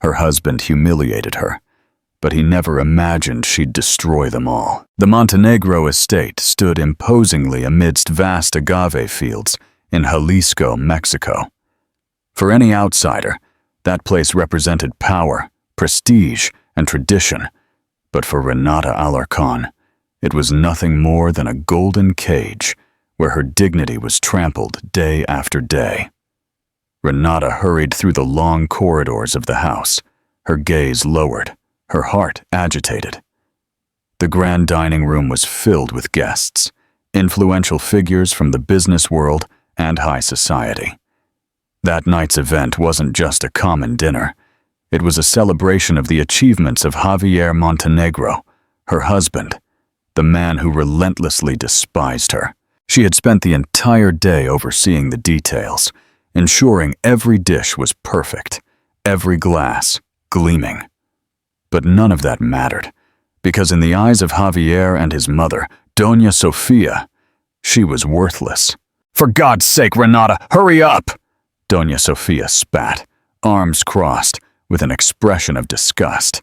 Her husband humiliated her, but he never imagined she'd destroy them all. The Montenegro estate stood imposingly amidst vast agave fields in Jalisco, Mexico. For any outsider, that place represented power, prestige, and tradition, but for Renata Alarcón, it was nothing more than a golden cage where her dignity was trampled day after day. Renata hurried through the long corridors of the house, her gaze lowered, her heart agitated. The grand dining room was filled with guests, influential figures from the business world and high society. That night's event wasn't just a common dinner. It was a celebration of the achievements of Javier Montenegro, her husband, the man who relentlessly despised her. She had spent the entire day overseeing the details, ensuring every dish was perfect, every glass gleaming. But none of that mattered, because in the eyes of Javier and his mother, Doña Sofia, she was worthless. "For God's sake, Renata, hurry up!" Doña Sofia spat, arms crossed, with an expression of disgust.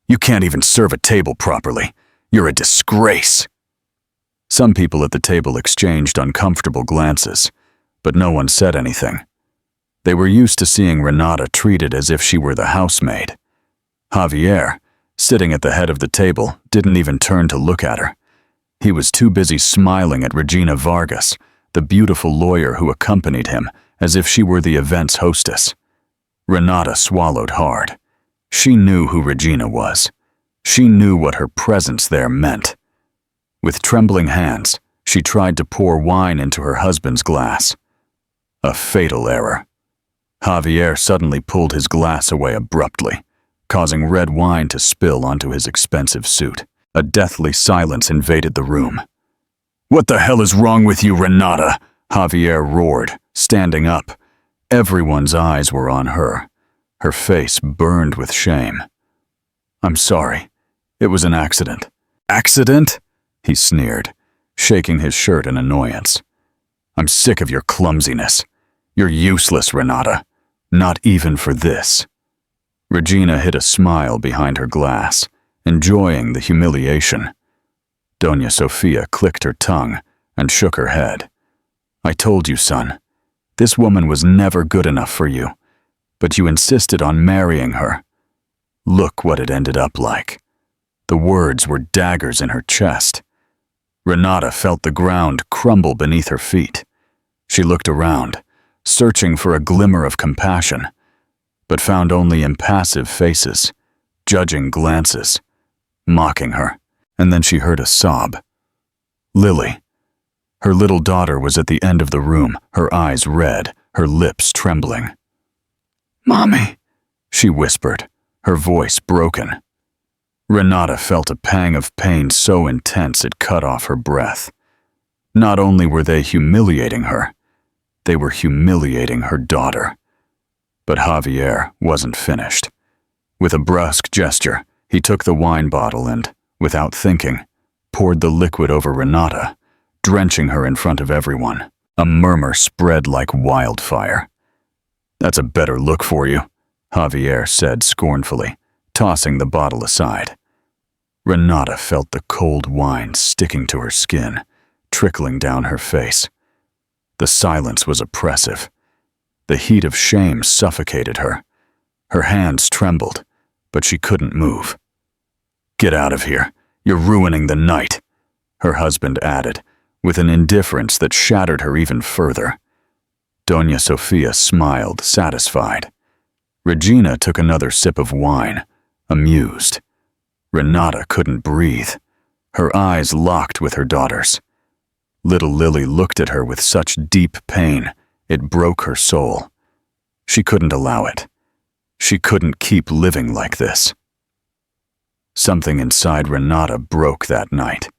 "You can't even serve a table properly. You're a disgrace." Some people at the table exchanged uncomfortable glances, but no one said anything. They were used to seeing Renata treated as if she were the housemaid. Javier, sitting at the head of the table, didn't even turn to look at her. He was too busy smiling at Regina Vargas, the beautiful lawyer who accompanied him, as if she were the event's hostess. Renata swallowed hard. She knew who Regina was. She knew what her presence there meant. With trembling hands, she tried to pour wine into her husband's glass. A fatal error. Javier suddenly pulled his glass away abruptly, causing red wine to spill onto his expensive suit. A deathly silence invaded the room. "What the hell is wrong with you, Renata?" Javier roared, standing up. Everyone's eyes were on her. Her face burned with shame. "I'm sorry. It was an accident." "Accident?" he sneered, shaking his shirt in annoyance. "I'm sick of your clumsiness. You're useless, Renata. Not even for this." Regina hid a smile behind her glass, enjoying the humiliation. Doña Sofia clicked her tongue and shook her head. "I told you, son. This woman was never good enough for you, but you insisted on marrying her. Look what it ended up like." The words were daggers in her chest. Renata felt the ground crumble beneath her feet. She looked around, searching for a glimmer of compassion, but found only impassive faces, judging glances, mocking her. And then she heard a sob. Lily. Her little daughter was at the end of the room, her eyes red, her lips trembling. "Mommy," she whispered, her voice broken. Renata felt a pang of pain so intense it cut off her breath. Not only were they humiliating her, they were humiliating her daughter. But Javier wasn't finished. With a brusque gesture, he took the wine bottle and, without thinking, poured the liquid over Renata, drenching her in front of everyone. A murmur spread like wildfire. "That's a better look for you," Javier said scornfully, tossing the bottle aside. Renata felt the cold wine sticking to her skin, trickling down her face. The silence was oppressive. The heat of shame suffocated her. Her hands trembled, but she couldn't move. "Get out of here. You're ruining the night," her husband added, with an indifference that shattered her even further. Doña Sofia smiled, satisfied. Regina took another sip of wine, amused. Renata couldn't breathe. Her eyes locked with her daughter's. Little Lily looked at her with such deep pain, it broke her soul. She couldn't allow it. She couldn't keep living like this. Something inside Renata broke that night.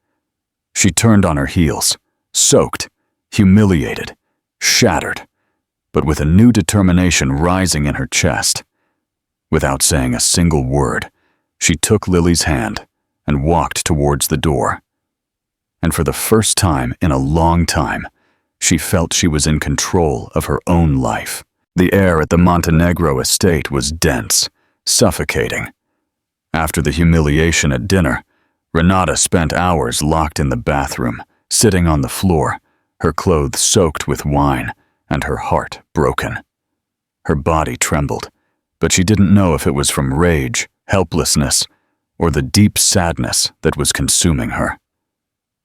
She turned on her heels, soaked, humiliated, shattered, but with a new determination rising in her chest. Without saying a single word, she took Lily's hand and walked towards the door. And for the first time in a long time, she felt she was in control of her own life. The air at the Montenegro estate was dense, suffocating. After the humiliation at dinner, Renata spent hours locked in the bathroom, sitting on the floor, her clothes soaked with wine and her heart broken. Her body trembled, but she didn't know if it was from rage, helplessness, or the deep sadness that was consuming her.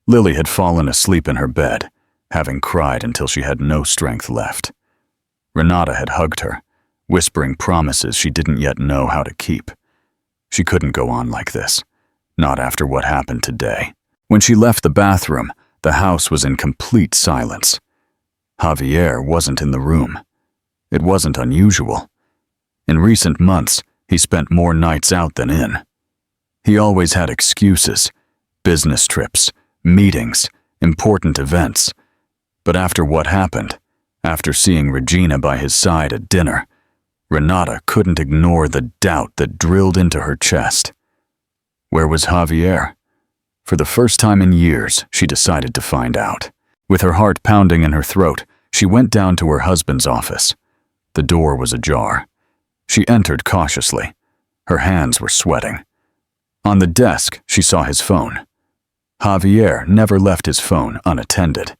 Lily had fallen asleep in her bed, having cried until she had no strength left. Renata had hugged her, whispering promises she didn't yet know how to keep. She couldn't go on like this, not after what happened today. When she left the bathroom, the house was in complete silence. Javier wasn't in the room. It wasn't unusual. In recent months, he spent more nights out than in. He always had excuses, business trips, meetings, important events. But after what happened, after seeing Regina by his side at dinner, Renata couldn't ignore the doubt that drilled into her chest. Where was Javier? For the first time in years, she decided to find out. With her heart pounding in her throat, she went down to her husband's office. The door was ajar. She entered cautiously. Her hands were sweating. On the desk, she saw his phone. Javier never left his phone unattended.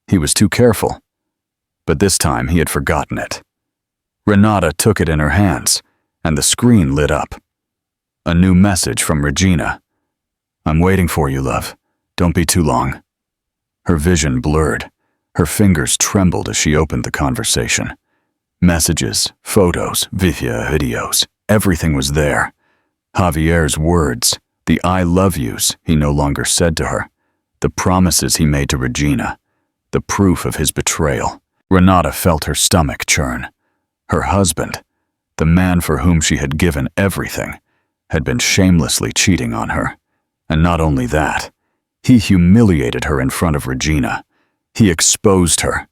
He was too careful. But this time he had forgotten it. Renata took it in her hands, and the screen lit up. A new message from Regina. "I'm waiting for you, love. Don't be too long." Her vision blurred. Her fingers trembled as she opened the conversation. Messages, photos, videos, everything was there. Javier's words, the "I love yous" he no longer said to her, the promises he made to Regina, the proof of his betrayal. Renata felt her stomach churn. Her husband, the man for whom she had given everything, had been shamelessly cheating on her. And not only that, he humiliated her in front of Regina. He exposed her.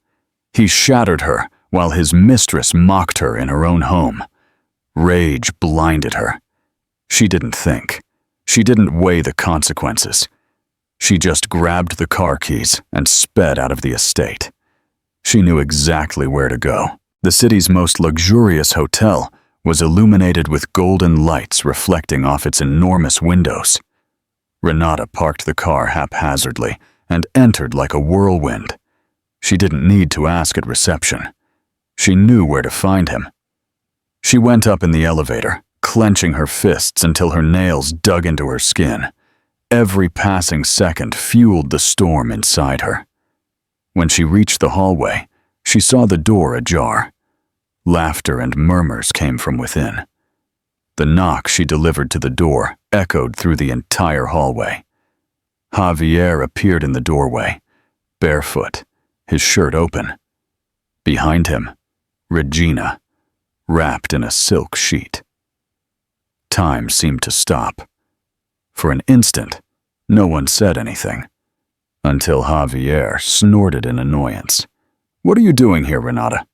He shattered her while his mistress mocked her in her own home. Rage blinded her. She didn't think. She didn't weigh the consequences. She just grabbed the car keys and sped out of the estate. She knew exactly where to go. The city's most luxurious hotel was illuminated with golden lights reflecting off its enormous windows. Renata parked the car haphazardly and entered like a whirlwind. She didn't need to ask at reception. She knew where to find him. She went up in the elevator, clenching her fists until her nails dug into her skin. Every passing second fueled the storm inside her. When she reached the hallway, she saw the door ajar. Laughter and murmurs came from within. The knock she delivered to the door echoed through the entire hallway. Javier appeared in the doorway, barefoot, his shirt open. Behind him, Regina, wrapped in a silk sheet. Time seemed to stop. For an instant, no one said anything, until Javier snorted in annoyance. "What are you doing here, Renata?"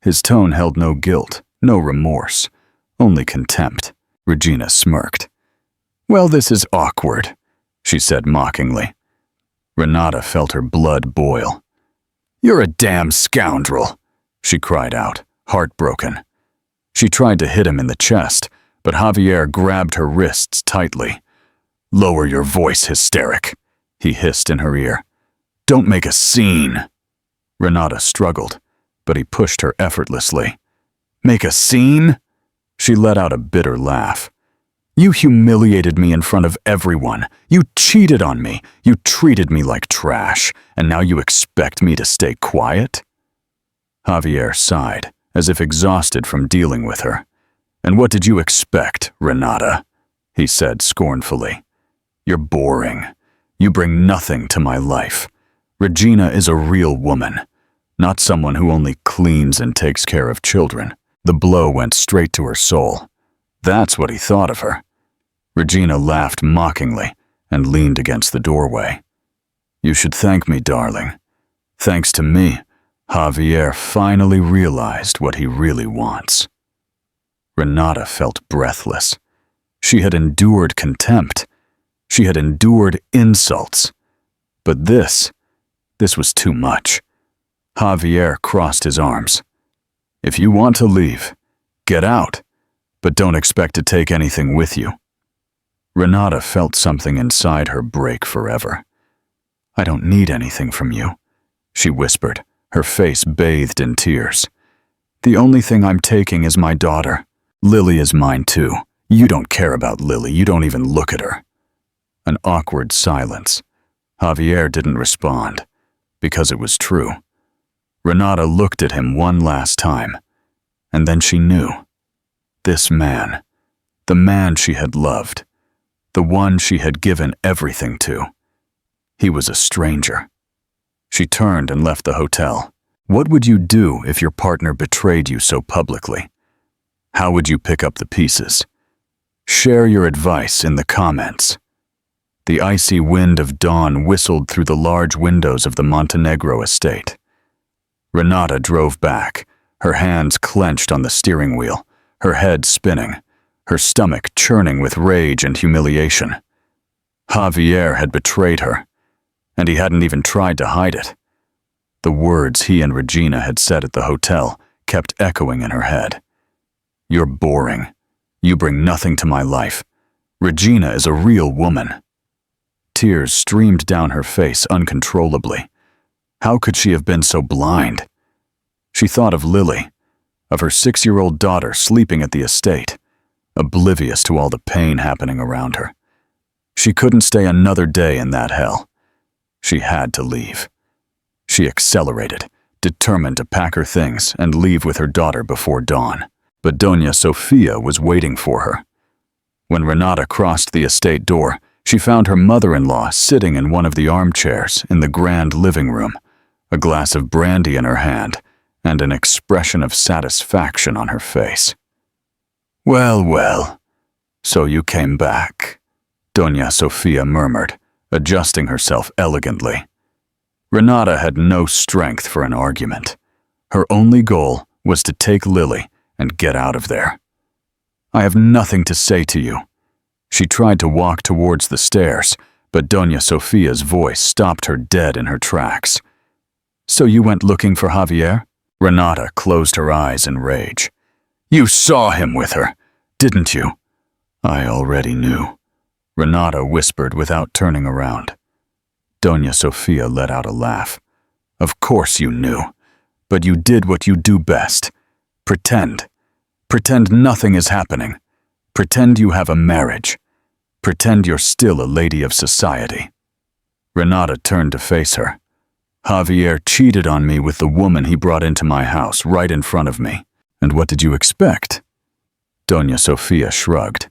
His tone held no guilt, no remorse, only contempt. Regina smirked. "Well, this is awkward," she said mockingly. Renata felt her blood boil. "You're a damn scoundrel," she cried out, heartbroken. She tried to hit him in the chest, but Javier grabbed her wrists tightly. "Lower your voice, hysteric," he hissed in her ear. "Don't make a scene." Renata struggled, but he pushed her effortlessly. "Make a scene?" She let out a bitter laugh. "You humiliated me in front of everyone. You cheated on me. You treated me like trash, and now you expect me to stay quiet?" Javier sighed, as if exhausted from dealing with her. "And what did you expect, Renata?" he said scornfully. "You're boring. You bring nothing to my life. Regina is a real woman, not someone who only cleans and takes care of children." The blow went straight to her soul. That's what he thought of her. Regina laughed mockingly and leaned against the doorway. "You should thank me, darling. Thanks to me, Javier finally realized what he really wants." Renata felt breathless. She had endured contempt. She had endured insults. But this was too much. Javier crossed his arms. "If you want to leave, get out. but don't expect to take anything with you." Renata felt something inside her break forever. "I don't need anything from you," she whispered, her face bathed in tears. "The only thing I'm taking is my daughter. Lily is mine too. You don't care about Lily. You don't even look at her." An awkward silence. Javier didn't respond, because it was true. Renata looked at him one last time, and then she knew. This man, the man she had loved, the one she had given everything to, he was a stranger. She turned and left the hotel. What would you do if your partner betrayed you so publicly? How would you pick up the pieces? Share your advice in the comments. The icy wind of dawn whistled through the large windows of the Montenegro estate. Renata drove back, her hands clenched on the steering wheel, her head spinning, her stomach churning with rage and humiliation. Javier had betrayed her, and he hadn't even tried to hide it. The words he and Regina had said at the hotel kept echoing in her head. "You're boring. You bring nothing to my life. Regina is a real woman." Tears streamed down her face uncontrollably. How could she have been so blind? She thought of Lily, of her 6-year-old daughter sleeping at the estate, oblivious to all the pain happening around her. She couldn't stay another day in that hell. She had to leave. She accelerated, determined to pack her things and leave with her daughter before dawn. But Doña Sofia was waiting for her. When Renata crossed the estate door, she found her mother-in-law sitting in one of the armchairs in the grand living room, a glass of brandy in her hand and an expression of satisfaction on her face. "Well, well, so you came back," Doña Sofia murmured, adjusting herself elegantly. Renata had no strength for an argument. Her only goal was to take Lily and get out of there. "I have nothing to say to you." She tried to walk towards the stairs, but Doña Sofia's voice stopped her dead in her tracks. "So you went looking for Javier?" Renata closed her eyes in rage. "You saw him with her, didn't you?" "I already knew," Renata whispered without turning around. Doña Sofia let out a laugh. "Of course you knew, but you did what you do best. Pretend. Pretend nothing is happening. Pretend you have a marriage. Pretend you're still a lady of society." Renata turned to face her. "Javier cheated on me with the woman he brought into my house right in front of me. And what did you expect?" Doña Sofia shrugged.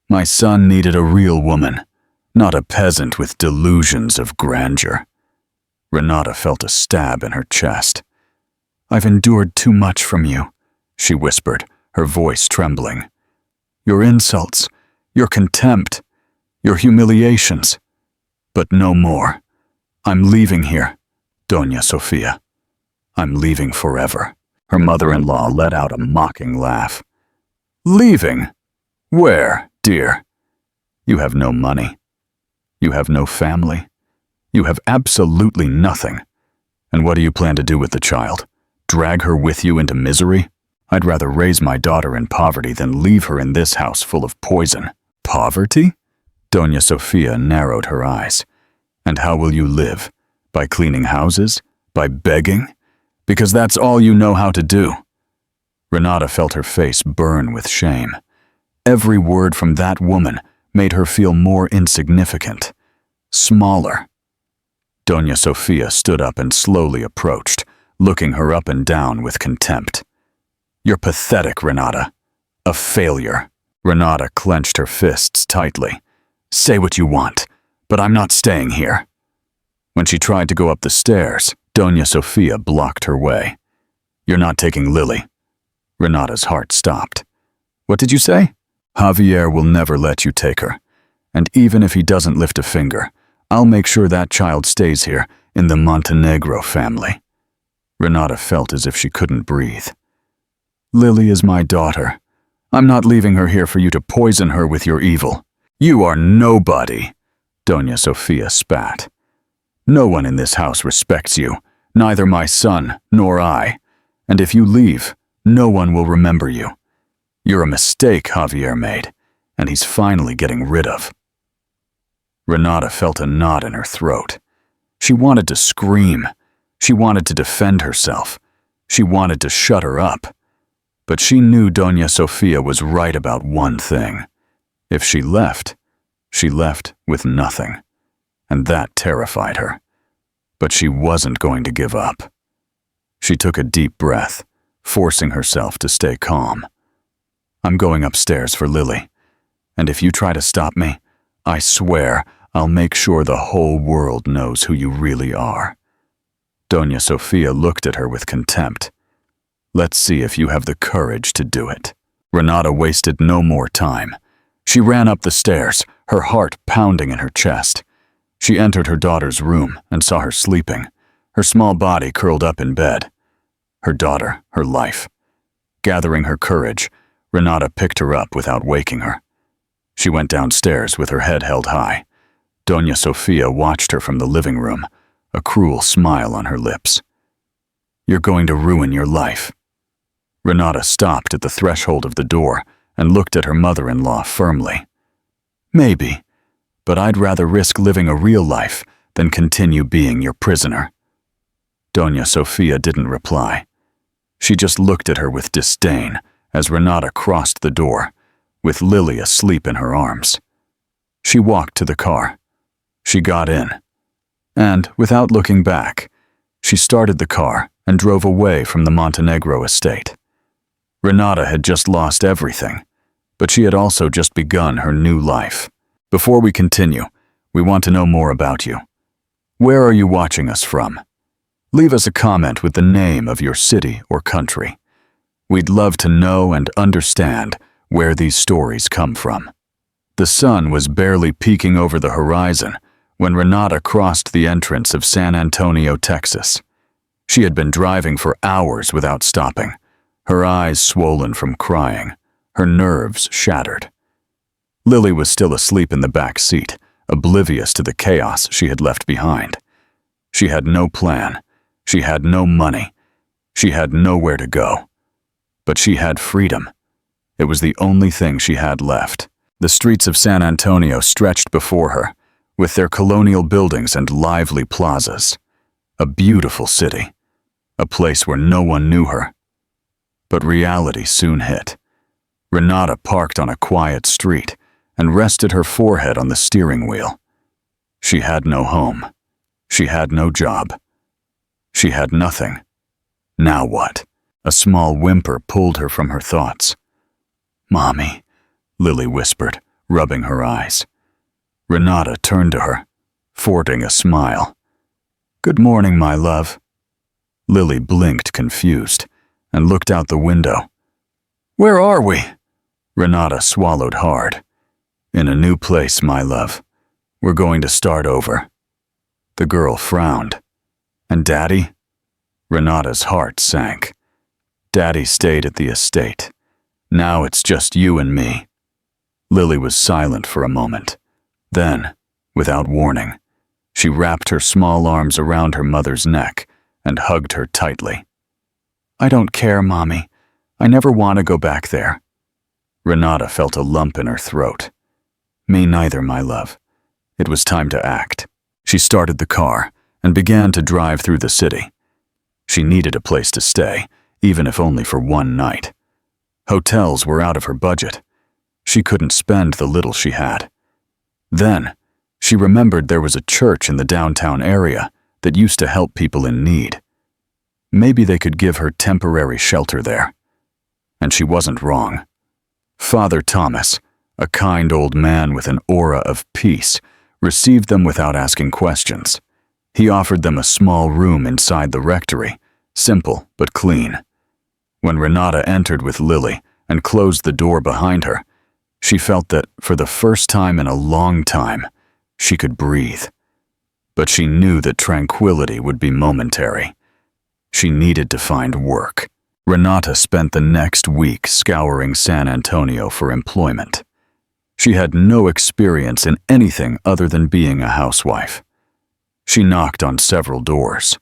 "My son needed a real woman, not a peasant with delusions of grandeur." Renata felt a stab in her chest. "I've endured too much from you," she whispered, her voice trembling. "Your insults, your contempt, your humiliations. But no more. I'm leaving here, Doña Sofia. I'm leaving forever." Her mother-in-law let out a mocking laugh. "Leaving? Where, dear? You have no money. You have no family. You have absolutely nothing. And what do you plan to do with the child? Drag her with you into misery? I'd rather raise my daughter in poverty than leave her in this house full of poison." "Poverty?" Doña Sofia narrowed her eyes. "And how will you live? By cleaning houses? By begging? Because that's all you know how to do." Renata felt her face burn with shame. Every word from that woman made her feel more insignificant, smaller. Doña Sofia stood up and slowly approached, looking her up and down with contempt. "You're pathetic, Renata. A failure." Renata clenched her fists tightly. "Say what you want, but I'm not staying here." When she tried to go up the stairs, Doña Sofia blocked her way. "You're not taking Lily." Renata's heart stopped. "What did you say?" "Javier will never let you take her. And even if he doesn't lift a finger, I'll make sure that child stays here in the Montenegro family." Renata felt as if she couldn't breathe. "Lily is my daughter. I'm not leaving her here for you to poison her with your evil." "You are nobody," Doña Sofia spat. "No one in this house respects you, neither my son nor I. And if you leave, no one will remember you. You're a mistake Javier made, and he's finally getting rid of. Renata felt a knot in her throat. She wanted to scream. She wanted to defend herself. She wanted to shut her up. But she knew Doña Sofia was right about one thing. If she left with nothing. And that terrified her. But she wasn't going to give up. She took a deep breath, forcing herself to stay calm. I'm going upstairs for Lily, and if you try to stop me, I swear I'll make sure the whole world knows who you really are. Doña Sofia looked at her with contempt. Let's see if you have the courage to do it. Renata wasted no more time. She ran up the stairs, her heart pounding in her chest. She entered her daughter's room and saw her sleeping, her small body curled up in bed. Her daughter, her life. Gathering her courage, Renata picked her up without waking her. She went downstairs with her head held high. Doña Sofia watched her from the living room, a cruel smile on her lips. You're going to ruin your life. Renata stopped at the threshold of the door and looked at her mother-in-law firmly. Maybe, but I'd rather risk living a real life than continue being your prisoner. Doña Sofia didn't reply. She just looked at her with disdain as Renata crossed the door, with Lily asleep in her arms. She walked to the car. She got in. And, without looking back, she started the car and drove away from the Montenegro estate. Renata had just lost everything, but she had also just begun her new life. Before we continue, we want to know more about you. Where are you watching us from? Leave us a comment with the name of your city or country. We'd love to know and understand where these stories come from. The sun was barely peeking over the horizon when Renata crossed the entrance of San Antonio, Texas. She had been driving for hours without stopping, her eyes swollen from crying, her nerves shattered. Lily was still asleep in the back seat, oblivious to the chaos she had left behind. She had no plan. She had no money. She had nowhere to go. But she had freedom. It was the only thing she had left. The streets of San Antonio stretched before her, with their colonial buildings and lively plazas. A beautiful city. A place where no one knew her. But reality soon hit. Renata parked on a quiet street and rested her forehead on the steering wheel. She had no home. She had no job. She had nothing. Now what? A small whimper pulled her from her thoughts. "Mommy," Lily whispered, rubbing her eyes. Renata turned to her, forcing a smile. "Good morning, my love." Lily blinked, confused, and looked out the window. "Where are we?" Renata swallowed hard. "In a new place, my love. We're going to start over." The girl frowned. "And Daddy?" Renata's heart sank. "Daddy stayed at the estate. Now it's just you and me." Lily was silent for a moment. Then, without warning, she wrapped her small arms around her mother's neck and hugged her tightly. "I don't care, Mommy. I never want to go back there." Renata felt a lump in her throat. "Me neither, my love." It was time to act. She started the car and began to drive through the city. She needed a place to stay, even if only for one night. Hotels were out of her budget. She couldn't spend the little she had. Then, she remembered there was a church in the downtown area that used to help people in need. Maybe they could give her temporary shelter there. And she wasn't wrong. Father Thomas, a kind old man with an aura of peace, received them without asking questions. He offered them a small room inside the rectory, simple but clean. When Renata entered with Lily and closed the door behind her, she felt that, for the first time in a long time, she could breathe. But she knew that tranquility would be momentary. She needed to find work. Renata spent the next week scouring San Antonio for employment. She had no experience in anything other than being a housewife. She knocked on several doors,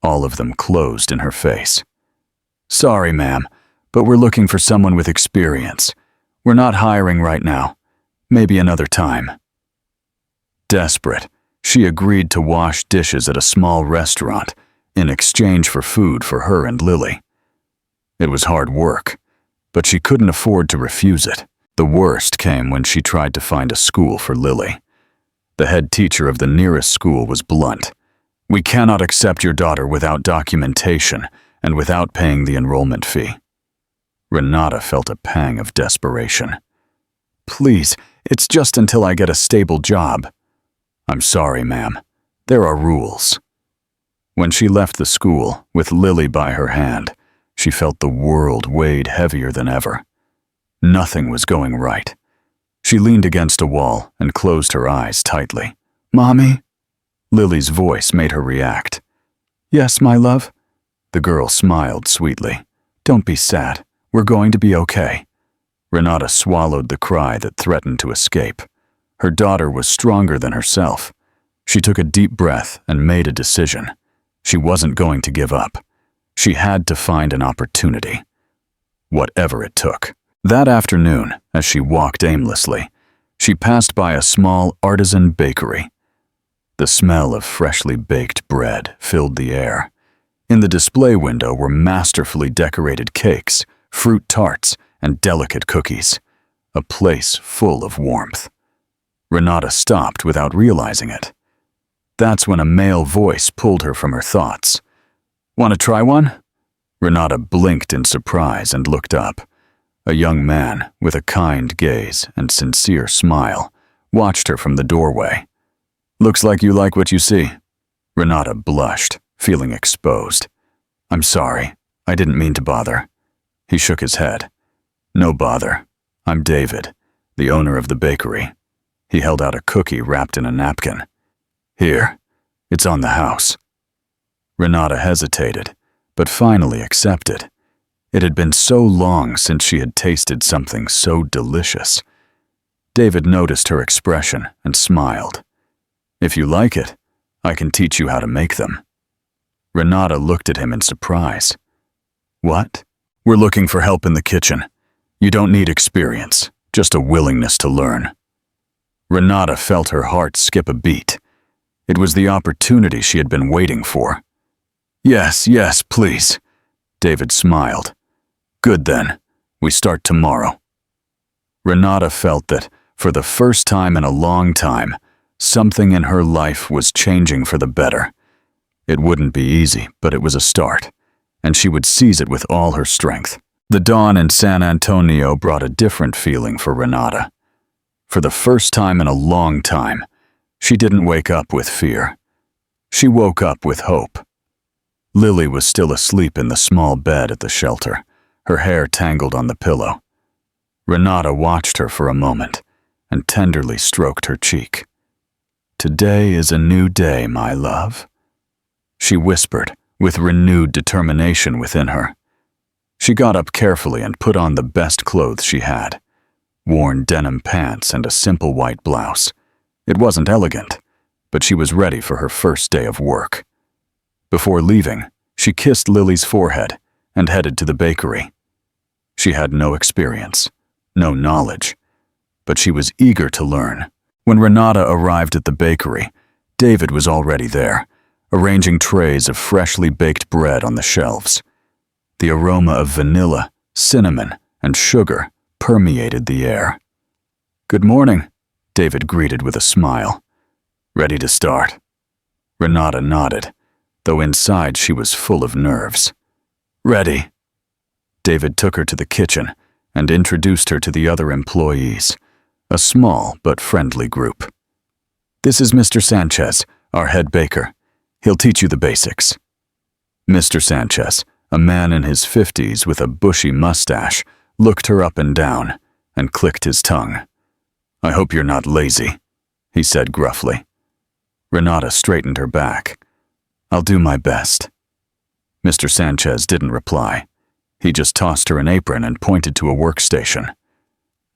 all of them closed in her face. "Sorry, ma'am, but we're looking for someone with experience. We're not hiring right now. Maybe another time." Desperate, she agreed to wash dishes at a small restaurant in exchange for food for her and Lily. It was hard work, but she couldn't afford to refuse it. The worst came when she tried to find a school for Lily. The head teacher of the nearest school was blunt. "We cannot accept your daughter without documentation and without paying the enrollment fee." Renata felt a pang of desperation. "Please, it's just until I get a stable job." "I'm sorry, ma'am. There are rules." When she left the school, with Lily by her hand, she felt the world weighed heavier than ever. Nothing was going right. She leaned against a wall and closed her eyes tightly. "Mommy?" Lily's voice made her react. "Yes, my love?" The girl smiled sweetly. "Don't be sad. We're going to be okay." Renata swallowed the cry that threatened to escape. Her daughter was stronger than herself. She took a deep breath and made a decision. She wasn't going to give up. She had to find an opportunity. Whatever it took. That afternoon, as she walked aimlessly, she passed by a small artisan bakery. The smell of freshly baked bread filled the air. In the display window were masterfully decorated cakes, fruit tarts, and delicate cookies. A place full of warmth. Renata stopped without realizing it. That's when a male voice pulled her from her thoughts. "Want to try one?" Renata blinked in surprise and looked up. A young man, with a kind gaze and sincere smile, watched her from the doorway. "Looks like you like what you see." Renata blushed, feeling exposed. "I'm sorry. I didn't mean to bother." He shook his head. "No bother. I'm David, the owner of the bakery." He held out a cookie wrapped in a napkin. "Here, it's on the house." Renata hesitated, but finally accepted. It had been so long since she had tasted something so delicious. David noticed her expression and smiled. "If you like it, I can teach you how to make them." Renata looked at him in surprise. "What?" "We're looking for help in the kitchen. You don't need experience, just a willingness to learn." Renata felt her heart skip a beat. It was the opportunity she had been waiting for. Yes, please." David smiled. "Good then. We start tomorrow." Renata felt that, for the first time in a long time, something in her life was changing for the better. It wouldn't be easy, but it was a start, and she would seize it with all her strength. The dawn in San Antonio brought a different feeling for Renata. For the first time in a long time, she didn't wake up with fear. She woke up with hope. Lily was still asleep in the small bed at the shelter, her hair tangled on the pillow. Renata watched her for a moment and tenderly stroked her cheek. "Today is a new day, my love," she whispered, with renewed determination within her. She got up carefully and put on the best clothes she had. Worn denim pants and a simple white blouse. It wasn't elegant, but she was ready for her first day of work. Before leaving, she kissed Lily's forehead and headed to the bakery. She had no experience, no knowledge, but she was eager to learn. When Renata arrived at the bakery, David was already there, arranging trays of freshly baked bread on the shelves. The aroma of vanilla, cinnamon, and sugar permeated the air. "Good morning," David greeted with a smile. "Ready to start?" Renata nodded, though inside she was full of nerves. "Ready." David took her to the kitchen and introduced her to the other employees, a small but friendly group. "This is Mr. Sanchez, our head baker. He'll teach you the basics." Mr. Sanchez, a man in his 50s with a bushy mustache, looked her up and down and clicked his tongue. "I hope you're not lazy," he said gruffly. Renata straightened her back. "I'll do my best." Mr. Sanchez didn't reply. He just tossed her an apron and pointed to a workstation.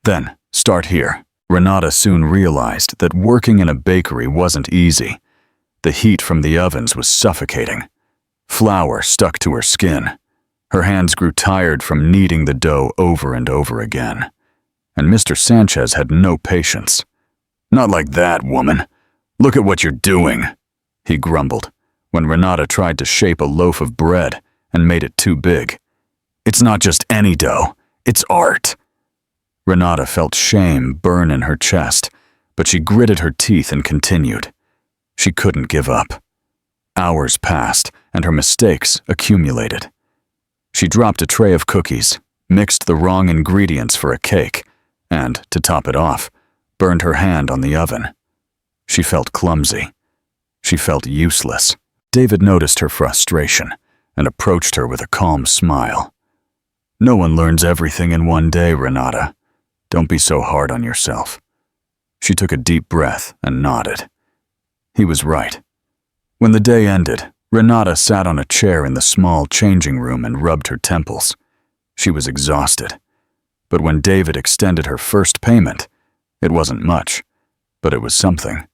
"Then, start here." Renata soon realized that working in a bakery wasn't easy. The heat from the ovens was suffocating. Flour stuck to her skin. Her hands grew tired from kneading the dough over and over again. And Mr. Sanchez had no patience. "Not like that, woman. Look at what you're doing," he grumbled when Renata tried to shape a loaf of bread and made it too big. "It's not just any dough, it's art." Renata felt shame burn in her chest, but she gritted her teeth and continued. She couldn't give up. Hours passed, and her mistakes accumulated. She dropped a tray of cookies, mixed the wrong ingredients for a cake, and, to top it off, burned her hand on the oven. She felt clumsy. She felt useless. David noticed her frustration and approached her with a calm smile. "No one learns everything in one day, Renata. Don't be so hard on yourself." She took a deep breath and nodded. He was right. When the day ended, Renata sat on a chair in the small changing room and rubbed her temples. She was exhausted. But when David extended her first payment, it wasn't much, but it was something.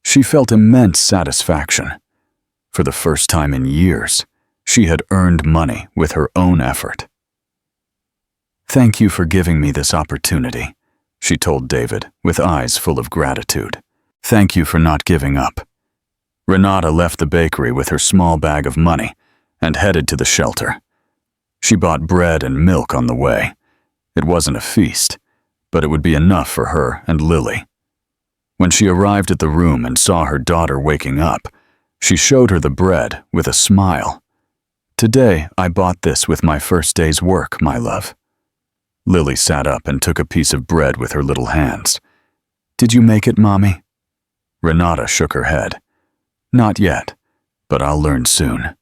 She felt immense satisfaction. For the first time in years, she had earned money with her own effort. "Thank you for giving me this opportunity," she told David with eyes full of gratitude. "Thank you for not giving up." Renata left the bakery with her small bag of money and headed to the shelter. She bought bread and milk on the way. It wasn't a feast, but it would be enough for her and Lily. When she arrived at the room and saw her daughter waking up, she showed her the bread with a smile. "Today, I bought this with my first day's work, my love." Lily sat up and took a piece of bread with her little hands. "Did you make it, Mommy?" Renata shook her head. "Not yet, but I'll learn soon."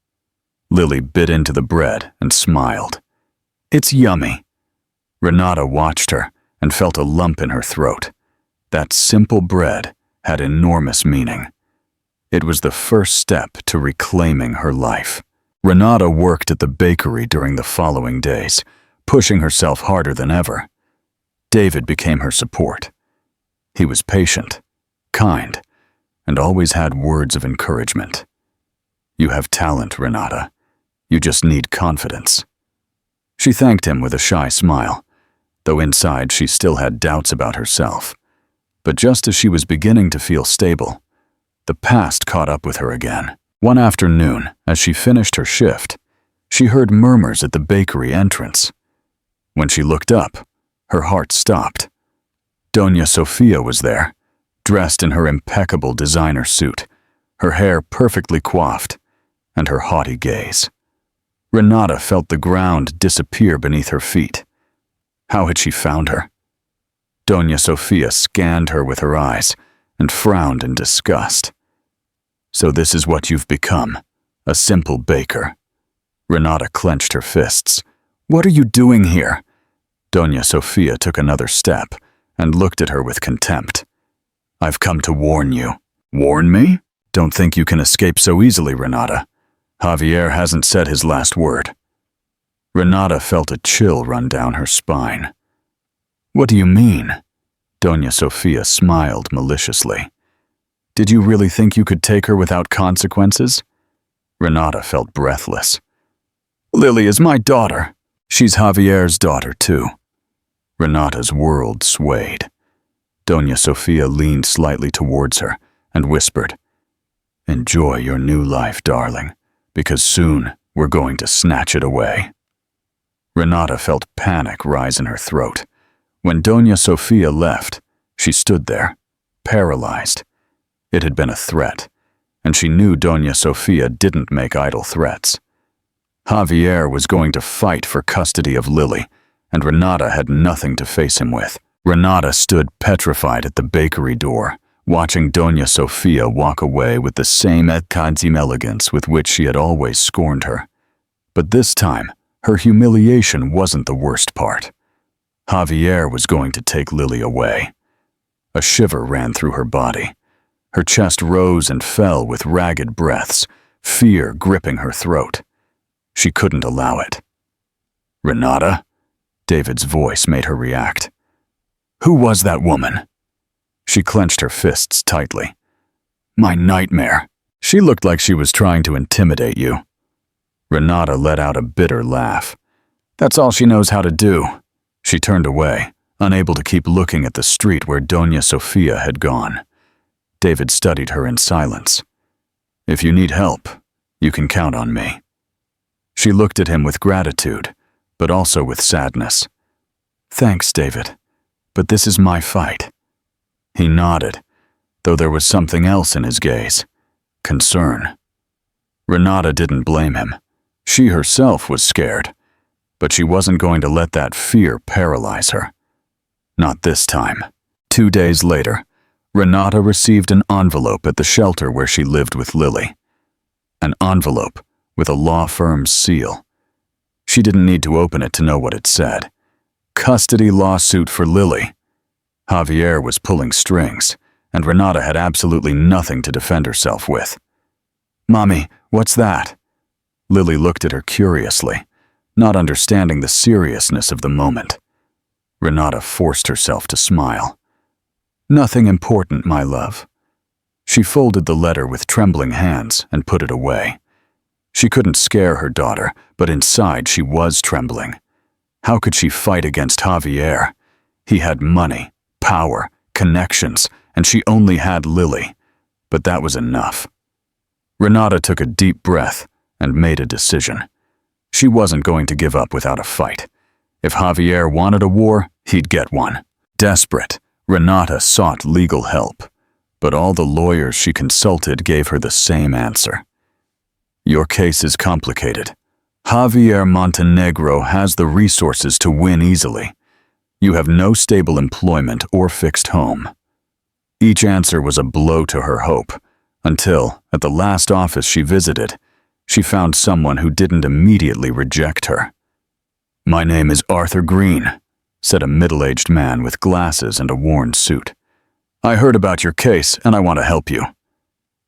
Lily bit into the bread and smiled. "It's yummy." Renata watched her and felt a lump in her throat. That simple bread had enormous meaning. It was the first step to reclaiming her life. Renata worked at the bakery during the following days, pushing herself harder than ever. David became her support. He was patient, kind, and always had words of encouragement. "You have talent, Renata. You just need confidence." She thanked him with a shy smile, though inside she still had doubts about herself. But just as she was beginning to feel stable, the past caught up with her again. One afternoon, as she finished her shift, she heard murmurs at the bakery entrance. When she looked up, her heart stopped. Doña Sofia was there, dressed in her impeccable designer suit, her hair perfectly coiffed, and her haughty gaze. Renata felt the ground disappear beneath her feet. How had she found her? Doña Sofia scanned her with her eyes and frowned in disgust. "So this is what you've become, a simple baker." Renata clenched her fists. "What are you doing here?" Doña Sofia took another step and looked at her with contempt. "I've come to warn you." "Warn me? Don't think you can escape so easily, Renata. Javier hasn't said his last word." Renata felt a chill run down her spine. "What do you mean?" Doña Sofia smiled maliciously. "Did you really think you could take her without consequences?" Renata felt breathless. "Lily is my daughter. She's Javier's daughter, too." Renata's world swayed. Doña Sofia leaned slightly towards her and whispered, "Enjoy your new life, darling, because soon we're going to snatch it away." Renata felt panic rise in her throat. When Doña Sofia left, she stood there, paralyzed. It had been a threat, and she knew Doña Sofia didn't make idle threats. Javier was going to fight for custody of Lily, and Renata had nothing to face him with. Renata stood petrified at the bakery door, watching Doña Sofia walk away with the same elegant elegance with which she had always scorned her. But this time, her humiliation wasn't the worst part. Javier was going to take Lily away. A shiver ran through her body. Her chest rose and fell with ragged breaths, fear gripping her throat. She couldn't allow it. "Renata?" David's voice made her react. "Who was that woman?" She clenched her fists tightly. "My nightmare. She looked like she was trying to intimidate you." Renata let out a bitter laugh. That's all she knows how to do. She turned away, unable to keep looking at the street where Doña Sofia had gone. David studied her in silence. If you need help, you can count on me. She looked at him with gratitude, but also with sadness. Thanks, David, but this is my fight. He nodded, though there was something else in his gaze. Concern. Renata didn't blame him. She herself was scared, but she wasn't going to let that fear paralyze her. Not this time. 2 days later, Renata received an envelope at the shelter where she lived with Lily. An envelope with a law firm's seal. She didn't need to open it to know what it said. Custody lawsuit for Lily. Javier was pulling strings, and Renata had absolutely nothing to defend herself with. Mommy, what's that? Lily looked at her curiously, not understanding the seriousness of the moment. Renata forced herself to smile. Nothing important, my love. She folded the letter with trembling hands and put it away. She couldn't scare her daughter, but inside she was trembling. How could she fight against Javier? He had money, power, connections, and she only had Lily. But that was enough. Renata took a deep breath and made a decision. She wasn't going to give up without a fight. If Javier wanted a war, he'd get one. Desperate, Renata sought legal help, but all the lawyers she consulted gave her the same answer. Your case is complicated. Javier Montenegro has the resources to win easily. You have no stable employment or fixed home. Each answer was a blow to her hope, until, at the last office she visited, she found someone who didn't immediately reject her. My name is Arthur Green, said a middle-aged man with glasses and a worn suit. I heard about your case and I want to help you.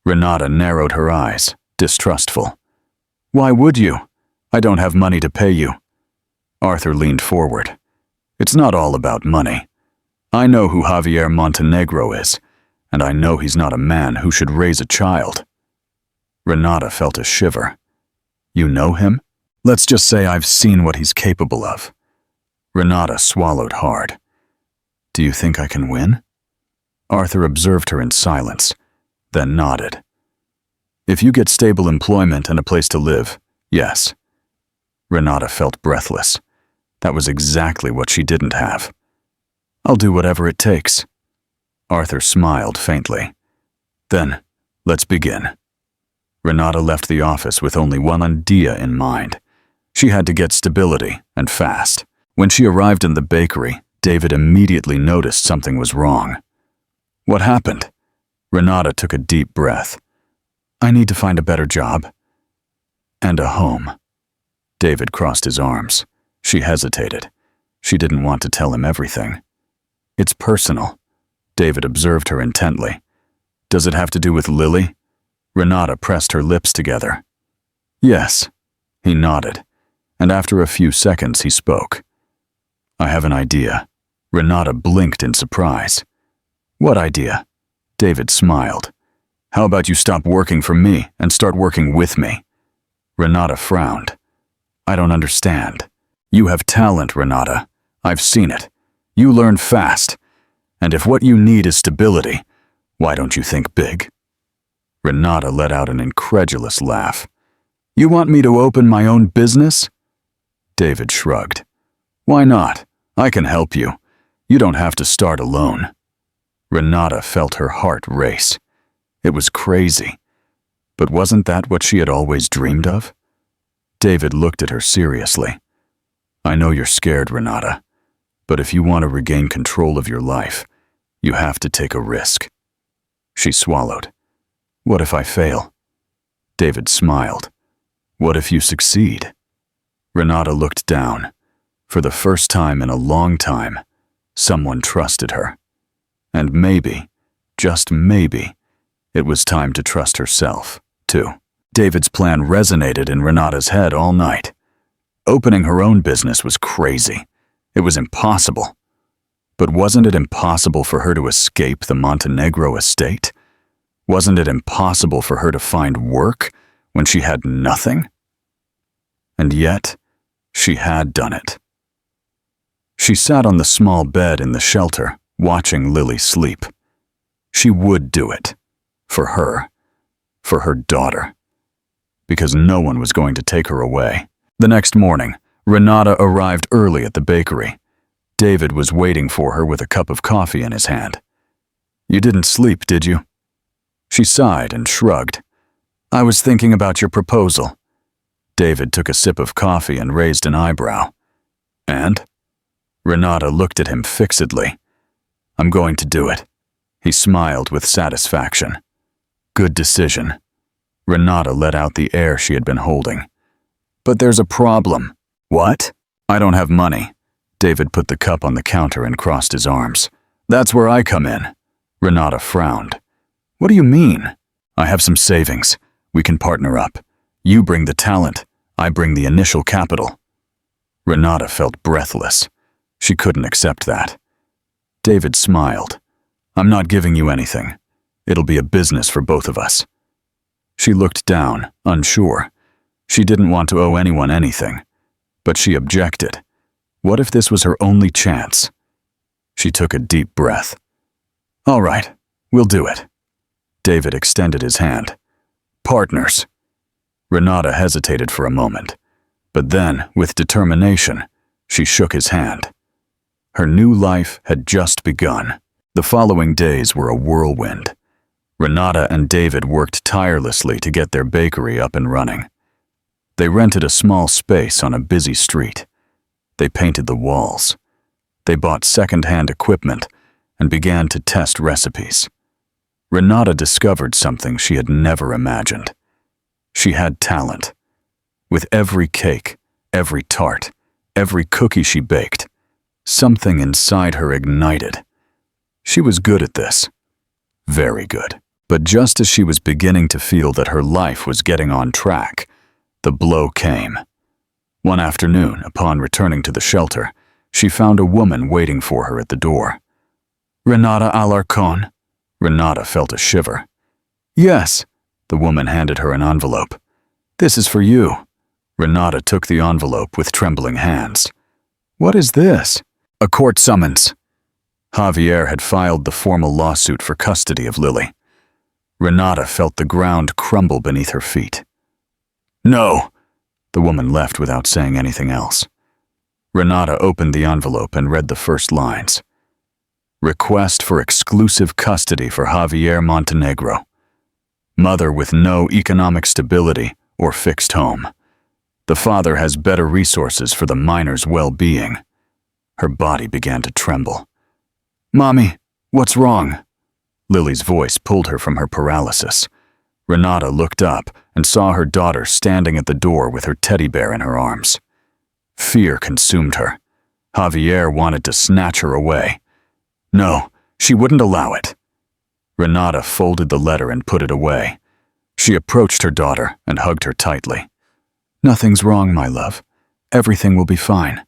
Renata narrowed her eyes, distrustful. Why would you? I don't have money to pay you. Arthur leaned forward. It's not all about money. I know who Javier Montenegro is, and I know he's not a man who should raise a child. Renata felt a shiver. You know him? Let's just say I've seen what he's capable of. Renata swallowed hard. Do you think I can win? Arthur observed her in silence, then nodded. If you get stable employment and a place to live, yes. Renata felt breathless. That was exactly what she didn't have. I'll do whatever it takes. Arthur smiled faintly. Then, let's begin. Renata left the office with only one idea in mind. She had to get stability, and fast. When she arrived in the bakery, David immediately noticed something was wrong. What happened? Renata took a deep breath. I need to find a better job. And a home. David crossed his arms. She hesitated. She didn't want to tell him everything. It's personal. David observed her intently. Does it have to do with Lily? Renata pressed her lips together. Yes. He nodded, and after a few seconds he spoke. I have an idea. Renata blinked in surprise. What idea? David smiled. How about you stop working for me and start working with me? Renata frowned. I don't understand. You have talent, Renata. I've seen it. You learn fast. And if what you need is stability, why don't you think big? Renata let out an incredulous laugh. You want me to open my own business? David shrugged. Why not? I can help you. You don't have to start alone. Renata felt her heart race. It was crazy. But wasn't that what she had always dreamed of? David looked at her seriously. I know you're scared, Renata, but if you want to regain control of your life, you have to take a risk. She swallowed. What if I fail? David smiled. What if you succeed? Renata looked down. For the first time in a long time, someone trusted her. And maybe, just maybe, it was time to trust herself, too. David's plan resonated in Renata's head all night. Opening her own business was crazy. It was impossible. But wasn't it impossible for her to escape the Montenegro estate? Wasn't it impossible for her to find work when she had nothing? And yet, she had done it. She sat on the small bed in the shelter, watching Lily sleep. She would do it. For her daughter. Because no one was going to take her away. The next morning, Renata arrived early at the bakery. David was waiting for her with a cup of coffee in his hand. "You didn't sleep, did you?" She sighed and shrugged. "I was thinking about your proposal." David took a sip of coffee and raised an eyebrow. "And?" Renata looked at him fixedly. "I'm going to do it." He smiled with satisfaction. "Good decision." Renata let out the air she had been holding. "But there's a problem." "What?" "I don't have money." David put the cup on the counter and crossed his arms. "That's where I come in." Renata frowned. "What do you mean?" "I have some savings. We can partner up. You bring the talent. I bring the initial capital." Renata felt breathless. She couldn't accept that. David smiled. "I'm not giving you anything. It'll be a business for both of us." She looked down, unsure. She didn't want to owe anyone anything. But she objected. What if this was her only chance? She took a deep breath. "All right, we'll do it." David extended his hand. "Partners." Renata hesitated for a moment. But then, with determination, she shook his hand. Her new life had just begun. The following days were a whirlwind. Renata and David worked tirelessly to get their bakery up and running. They rented a small space on a busy street. They painted the walls. They bought second-hand equipment and began to test recipes. Renata discovered something she had never imagined. She had talent. With every cake, every tart, every cookie she baked, something inside her ignited. She was good at this. Very good. But just as she was beginning to feel that her life was getting on track, the blow came. One afternoon, upon returning to the shelter, she found a woman waiting for her at the door. "Renata Alarcon?" Renata felt a shiver. "Yes." The woman handed her an envelope. "This is for you." Renata took the envelope with trembling hands. "What is this?" "A court summons." Javier had filed the formal lawsuit for custody of Lily. Renata felt the ground crumble beneath her feet. "No!" The woman left without saying anything else. Renata opened the envelope and read the first lines. "Request for exclusive custody for Javier Montenegro. Mother with no economic stability or fixed home. The father has better resources for the minor's well-being." Her body began to tremble. "Mommy, what's wrong?" Lily's voice pulled her from her paralysis. Renata looked up and saw her daughter standing at the door with her teddy bear in her arms. Fear consumed her. Javier wanted to snatch her away. No, she wouldn't allow it. Renata folded the letter and put it away. She approached her daughter and hugged her tightly. "Nothing's wrong, my love. Everything will be fine."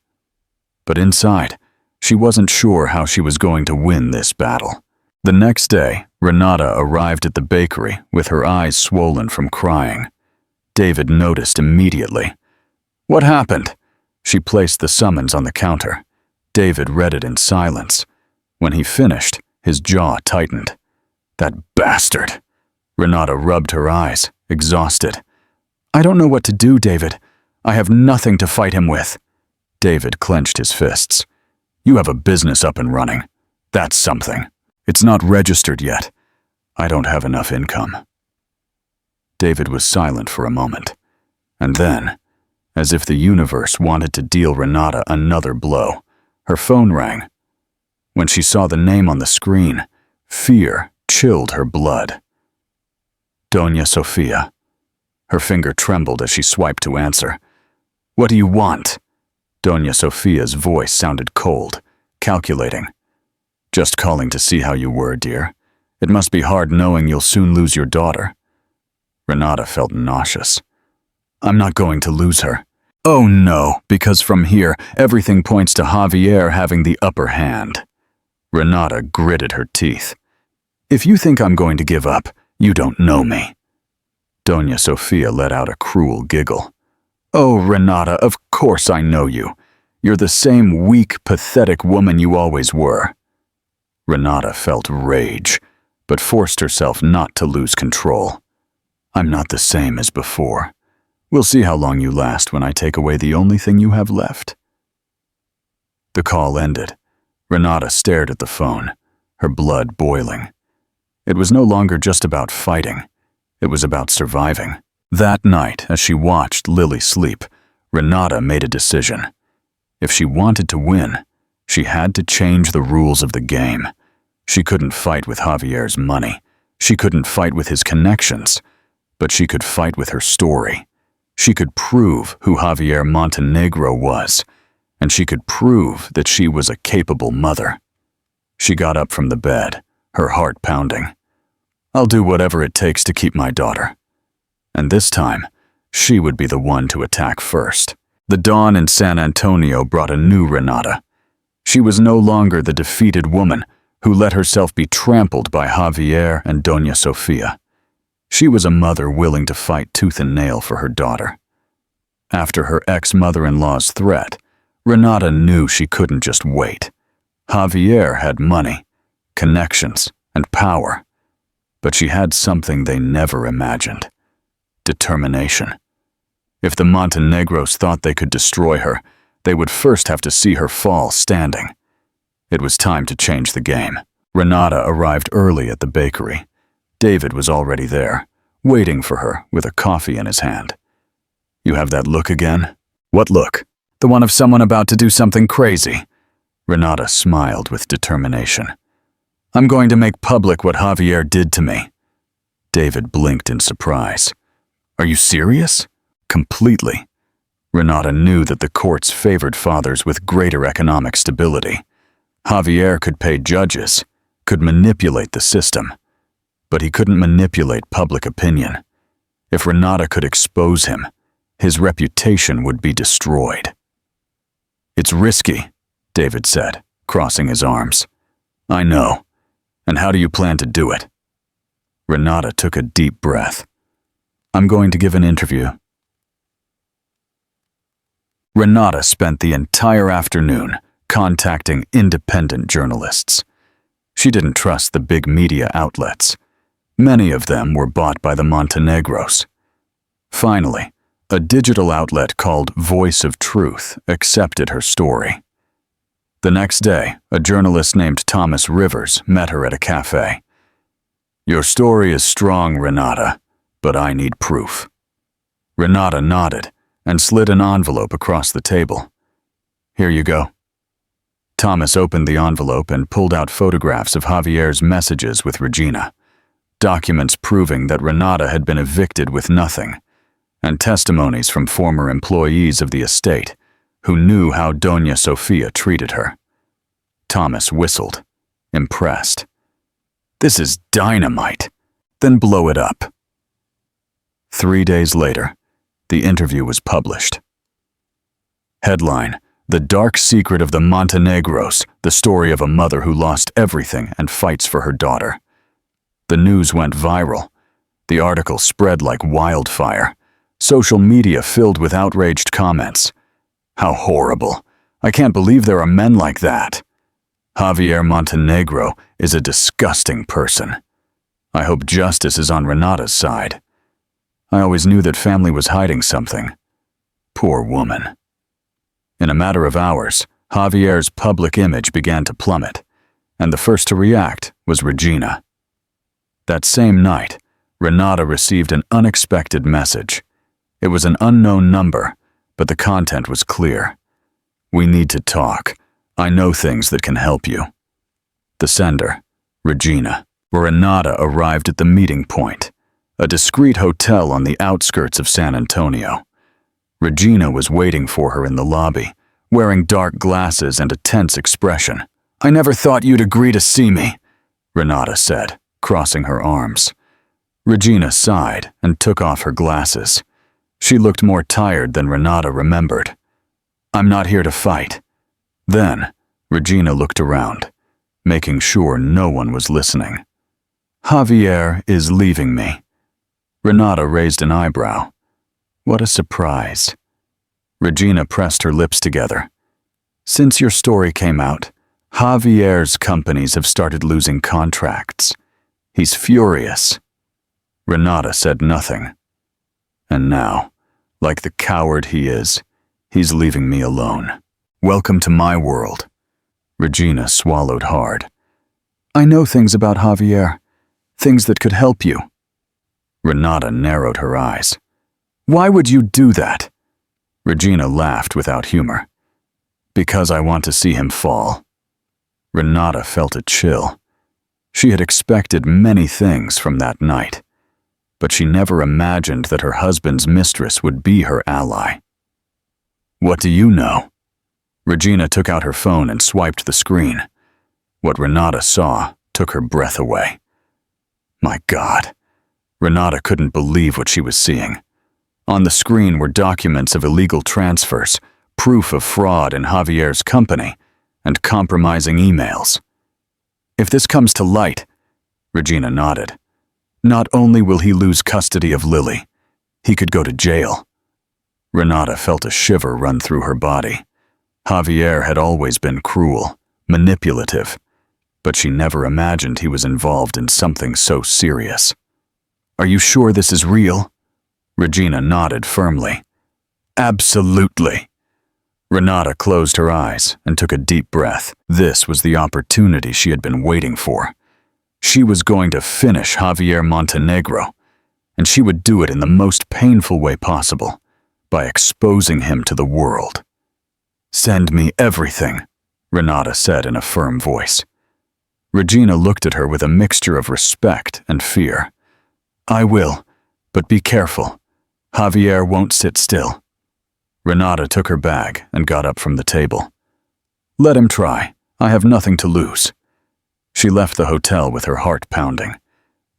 But inside, she wasn't sure how she was going to win this battle. The next day, Renata arrived at the bakery with her eyes swollen from crying. David noticed immediately. "What happened?" She placed the summons on the counter. David read it in silence. When he finished, his jaw tightened. "That bastard!" Renata rubbed her eyes, exhausted. "I don't know what to do, David. I have nothing to fight him with." David clenched his fists. "You have a business up and running. That's something. It's not registered yet. I don't have enough income." David was silent for a moment. And then, as if the universe wanted to deal Renata another blow, her phone rang. When she saw the name on the screen, fear chilled her blood. Doña Sofia. Her finger trembled as she swiped to answer. "What do you want?" Doña Sofia's voice sounded cold, calculating. "Just calling to see how you were, dear. It must be hard knowing you'll soon lose your daughter." Renata felt nauseous. "I'm not going to lose her." "Oh no, because from here, everything points to Javier having the upper hand." Renata gritted her teeth. "If you think I'm going to give up, you don't know me." Doña Sofia let out a cruel giggle. "Oh, Renata, of course I know you. You're the same weak, pathetic woman you always were." Renata felt rage, but forced herself not to lose control. "I'm not the same as before. We'll see how long you last when I take away the only thing you have left." The call ended. Renata stared at the phone, her blood boiling. It was no longer just about fighting. It was about surviving. That night, as she watched Lily sleep, Renata made a decision. If she wanted to win, she had to change the rules of the game. She couldn't fight with Javier's money. She couldn't fight with his connections. But she could fight with her story. She could prove who Javier Montenegro was, and she could prove that she was a capable mother. She got up from the bed, her heart pounding. "I'll do whatever it takes to keep my daughter." And this time, she would be the one to attack first. The dawn in San Antonio brought a new Renata. She was no longer the defeated woman who let herself be trampled by Javier and Doña Sofia. She was a mother willing to fight tooth and nail for her daughter. After her ex-mother-in-law's threat, Renata knew she couldn't just wait. Javier had money, connections, and power. But she had something they never imagined: determination. If the Montenegros thought they could destroy her, they would first have to see her fall standing. It was time to change the game. Renata arrived early at the bakery. David was already there, waiting for her with a coffee in his hand. "You have that look again?" "What look?" "The one of someone about to do something crazy." Renata smiled with determination. "I'm going to make public what Javier did to me." David blinked in surprise. "Are you serious?" "Completely." Renata knew that the courts favored fathers with greater economic stability. Javier could pay judges, could manipulate the system, but he couldn't manipulate public opinion. If Renata could expose him, his reputation would be destroyed. "It's risky," David said, crossing his arms. "I know. And how do you plan to do it?" Renata took a deep breath. "I'm going to give an interview." Renata spent the entire afternoon contacting independent journalists. She didn't trust the big media outlets. Many of them were bought by the Montenegros. Finally, a digital outlet called Voice of Truth accepted her story. The next day, a journalist named Thomas Rivers met her at a cafe. "Your story is strong, Renata, but I need proof." Renata nodded and slid an envelope across the table. "Here you go." Thomas opened the envelope and pulled out photographs of Javier's messages with Regina, documents proving that Renata had been evicted with nothing, and testimonies from former employees of the estate who knew how Doña Sofia treated her. Thomas whistled, impressed. "This is dynamite. Then blow it up." 3 days later, the interview was published. Headline: "The Dark Secret of the Montenegros, the story of a mother who lost everything and fights for her daughter." The news went viral. The article spread like wildfire. Social media filled with outraged comments. "How horrible. I can't believe there are men like that. Javier Montenegro is a disgusting person. I hope justice is on Renata's side. I always knew that family was hiding something. Poor woman." In a matter of hours, Javier's public image began to plummet, and the first to react was Regina. That same night, Renata received an unexpected message. It was an unknown number, but the content was clear. "We need to talk. I know things that can help you." The sender, Regina. Renata arrived at the meeting point, a discreet hotel on the outskirts of San Antonio. Regina was waiting for her in the lobby, wearing dark glasses and a tense expression. "I never thought you'd agree to see me," Renata said, crossing her arms. Regina sighed and took off her glasses. She looked more tired than Renata remembered. "I'm not here to fight." Then, Regina looked around, making sure no one was listening. "Javier is leaving me." Renata raised an eyebrow. What a surprise. Regina pressed her lips together. Since your story came out, Javier's companies have started losing contracts. He's furious. Renata said nothing. And now, like the coward he is, he's leaving me alone. Welcome to my world. Regina swallowed hard. I know things about Javier, things that could help you. Renata narrowed her eyes. Why would you do that? Regina laughed without humor. Because I want to see him fall. Renata felt a chill. She had expected many things from that night, but she never imagined that her husband's mistress would be her ally. What do you know? Regina took out her phone and swiped the screen. What Renata saw took her breath away. My God, Renata couldn't believe what she was seeing. On the screen were documents of illegal transfers, proof of fraud in Javier's company, and compromising emails. If this comes to light, Regina nodded, not only will he lose custody of Lily, he could go to jail. Renata felt a shiver run through her body. Javier had always been cruel, manipulative, but she never imagined he was involved in something so serious. Are you sure this is real? Regina nodded firmly. Absolutely. Renata closed her eyes and took a deep breath. This was the opportunity she had been waiting for. She was going to finish Javier Montenegro, and she would do it in the most painful way possible, by exposing him to the world. Send me everything, Renata said in a firm voice. Regina looked at her with a mixture of respect and fear. I will, but be careful. Javier won't sit still. Renata took her bag and got up from the table. Let him try. I have nothing to lose. She left the hotel with her heart pounding.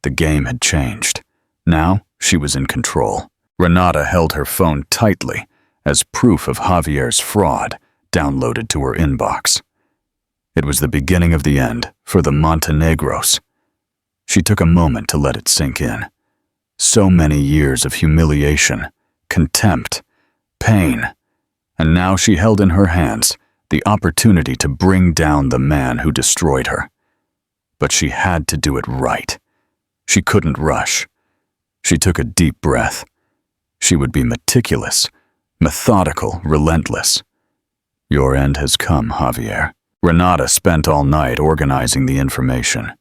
The game had changed. Now she was in control. Renata held her phone tightly as proof of Javier's fraud downloaded to her inbox. It was the beginning of the end for the Montenegros. She took a moment to let it sink in. So many years of humiliation, contempt, pain, and now she held in her hands the opportunity to bring down the man who destroyed her. But she had to do it right. She couldn't rush. She took a deep breath. She would be meticulous, methodical, relentless. Your end has come, Javier. Renata spent all night organizing the information.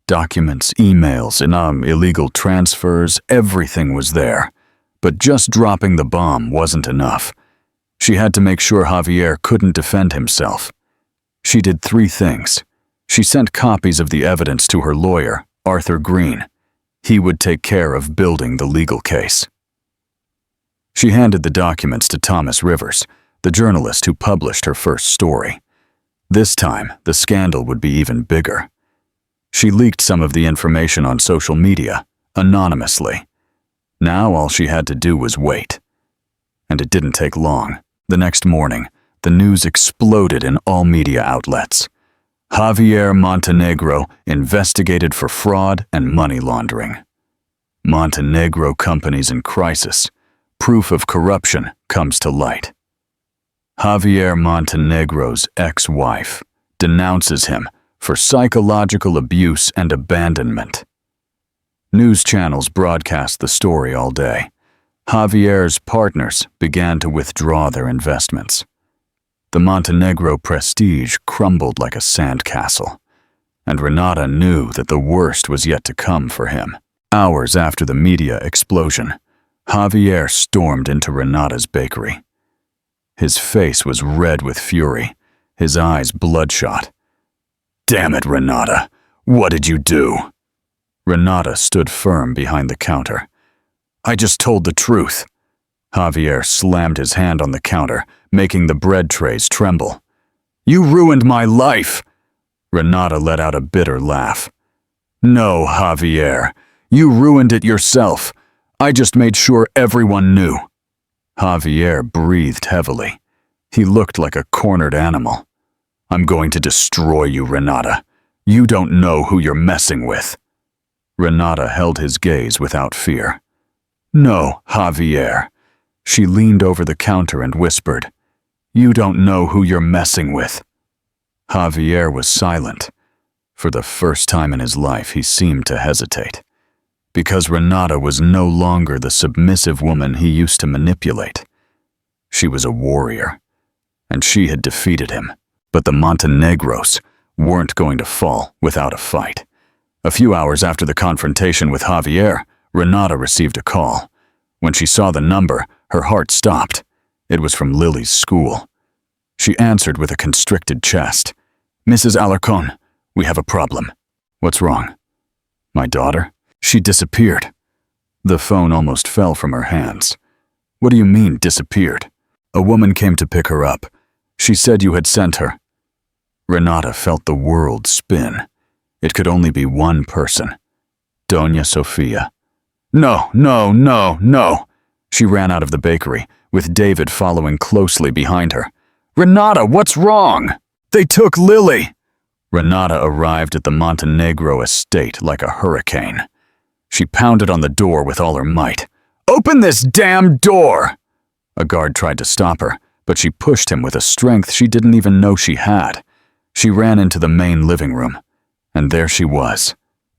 Documents, emails, illegal transfers, everything was there. But just dropping the bomb wasn't enough. She had to make sure Javier couldn't defend himself. She did 3 things. She sent copies of the evidence to her lawyer, Arthur Green. He would take care of building the legal case. She handed the documents to Thomas Rivers, the journalist who published her first story. This time, the scandal would be even bigger. She leaked some of the information on social media, anonymously. Now all she had to do was wait. And it didn't take long. The next morning, the news exploded in all media outlets. Javier Montenegro investigated for fraud and money laundering. Montenegro companies in crisis. Proof of corruption comes to light. Javier Montenegro's ex-wife denounces him for psychological abuse and abandonment. News channels broadcast the story all day. Javier's partners began to withdraw their investments. The Montenegro prestige crumbled like a sandcastle, and Renata knew that the worst was yet to come for him. Hours after the media explosion, Javier stormed into Renata's bakery. His face was red with fury, his eyes bloodshot. Damn it, Renata! What did you do? Renata stood firm behind the counter. I just told the truth. Javier slammed his hand on the counter, making the bread trays tremble. You ruined my life! Renata let out a bitter laugh. No, Javier, you ruined it yourself. I just made sure everyone knew. Javier breathed heavily. He looked like a cornered animal. I'm going to destroy you, Renata. You don't know who you're messing with. Renata held his gaze without fear. No, Javier. She leaned over the counter and whispered, "You don't know who you're messing with." Javier was silent. For the first time in his life, he seemed to hesitate. Because Renata was no longer the submissive woman he used to manipulate. She was a warrior, and she had defeated him. But the Montenegros weren't going to fall without a fight. A few hours after the confrontation with Javier, Renata received a call. When she saw the number, her heart stopped. It was from Lily's school. She answered with a constricted chest. "Mrs. Alarcón, we have a problem." "What's wrong?" "My daughter? She disappeared." The phone almost fell from her hands. "What do you mean, disappeared?" "A woman came to pick her up. She said you had sent her." Renata felt the world spin. It could only be one person. Doña Sofia. No. She ran out of the bakery, with David following closely behind her. "Renata, what's wrong?" "They took Lily." Renata arrived at the Montenegro estate like a hurricane. She pounded on the door with all her might. "Open this damn door!" A guard tried to stop her, but she pushed him with a strength she didn't even know she had. She ran into the main living room, and there she was,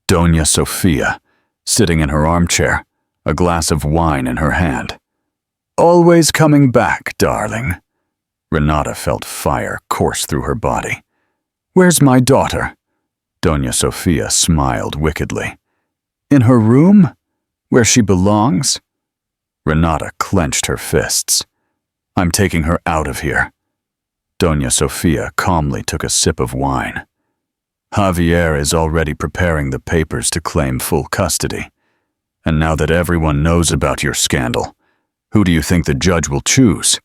Doña Sofia, sitting in her armchair, a glass of wine in her hand. "Always coming back, darling." Renata felt fire course through her body. "Where's my daughter?" Doña Sofia smiled wickedly. "In her room? Where she belongs?" Renata clenched her fists. "I'm taking her out of here." Doña Sofia calmly took a sip of wine. "Javier is already preparing the papers to claim full custody. And now that everyone knows about your scandal, who do you think the judge will choose?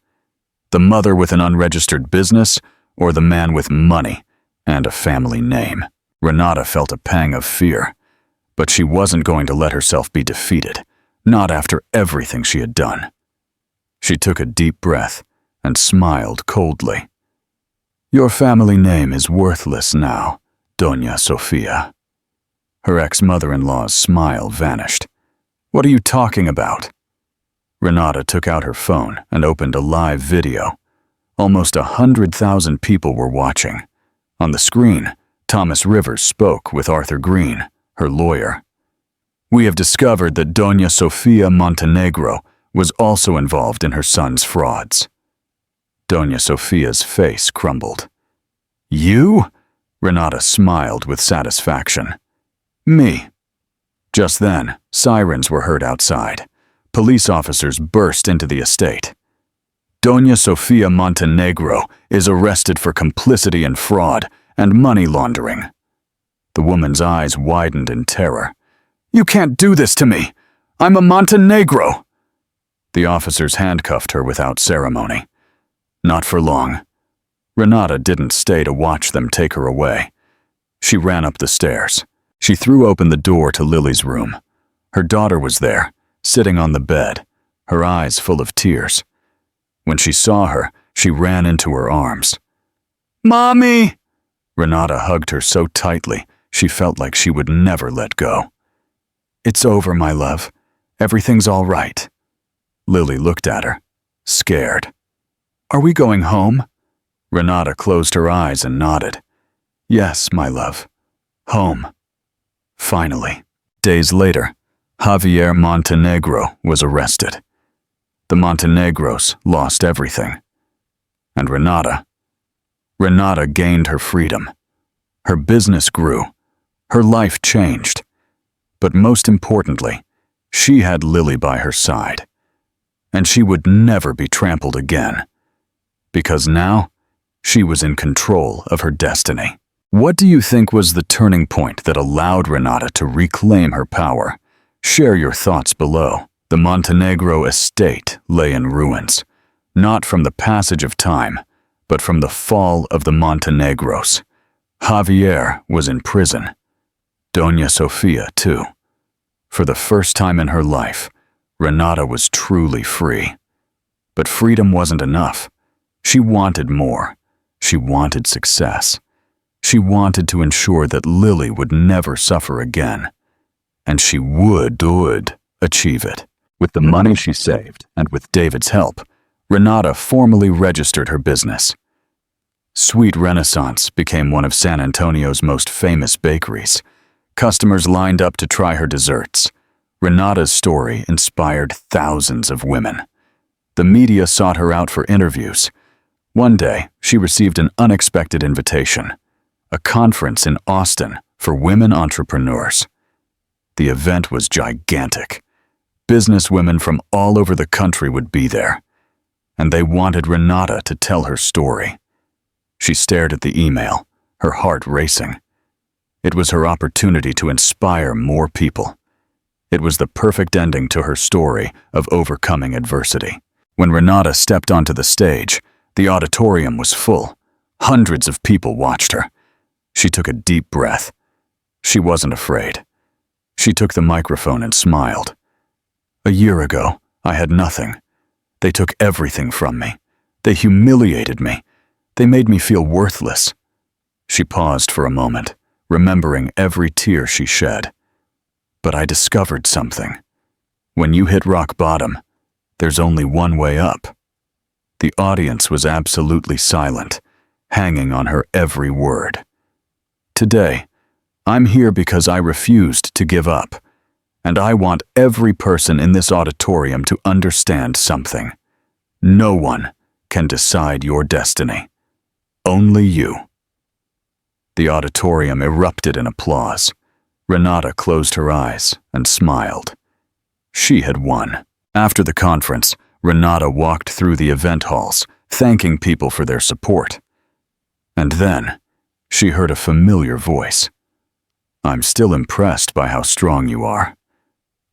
The mother with an unregistered business, or the man with money and a family name?" Renata felt a pang of fear, but she wasn't going to let herself be defeated, not after everything she had done. She took a deep breath and smiled coldly. "Your family name is worthless now, Doña Sofia." Her ex-mother-in-law's smile vanished. "What are you talking about?" Renata took out her phone and opened a live video. Almost 100,000 people were watching. On the screen, Thomas Rivers spoke with Arthur Green, her lawyer. "We have discovered that Doña Sofia Montenegro was also involved in her son's frauds." Doña Sofia's face crumbled. "You?" Renata smiled with satisfaction. "Me." Just then, sirens were heard outside. Police officers burst into the estate. "Doña Sofia Montenegro is arrested for complicity in fraud and money laundering." The woman's eyes widened in terror. "You can't do this to me! I'm a Montenegro!" The officers handcuffed her without ceremony. Not for long. Renata didn't stay to watch them take her away. She ran up the stairs. She threw open the door to Lily's room. Her daughter was there, sitting on the bed, her eyes full of tears. When she saw her, she ran into her arms. "Mommy!" Renata hugged her so tightly, she felt like she would never let go. "It's over, my love. Everything's all right." Lily looked at her, scared. "Are we going home?" Renata closed her eyes and nodded. "Yes, my love. Home." Finally. Days later, Javier Montenegro was arrested. The Montenegros lost everything. And Renata gained her freedom. Her business grew. Her life changed. But most importantly, she had Lily by her side. And she would never be trampled again. Because now, she was in control of her destiny. What do you think was the turning point that allowed Renata to reclaim her power? Share your thoughts below. The Montenegro estate lay in ruins, not from the passage of time, but from the fall of the Montenegros. Javier was in prison. Doña Sofia, too. For the first time in her life, Renata was truly free. But freedom wasn't enough. She wanted more. She wanted success. She wanted to ensure that Lily would never suffer again. And she would achieve it. With the money she saved, and with David's help, Renata formally registered her business. Sweet Renaissance became one of San Antonio's most famous bakeries. Customers lined up to try her desserts. Renata's story inspired thousands of women. The media sought her out for interviews. One day, she received an unexpected invitation, a conference in Austin for women entrepreneurs. The event was gigantic. Businesswomen from all over the country would be there, and they wanted Renata to tell her story. She stared at the email, her heart racing. It was her opportunity to inspire more people. It was the perfect ending to her story of overcoming adversity. When Renata stepped onto the stage, the auditorium was full. Hundreds of people watched her. She took a deep breath. She wasn't afraid. She took the microphone and smiled. A year ago, I had nothing. They took everything from me. They humiliated me. They made me feel worthless. She paused for a moment, remembering every tear she shed. But I discovered something. When you hit rock bottom, there's only one way up. The audience was absolutely silent, hanging on her every word. Today, I'm here because I refused to give up, and I want every person in this auditorium to understand something. No one can decide your destiny. Only you. The auditorium erupted in applause. Renata closed her eyes and smiled. She had won. After the conference, Renata walked through the event halls, thanking people for their support. And then, she heard a familiar voice. I'm still impressed by how strong you are.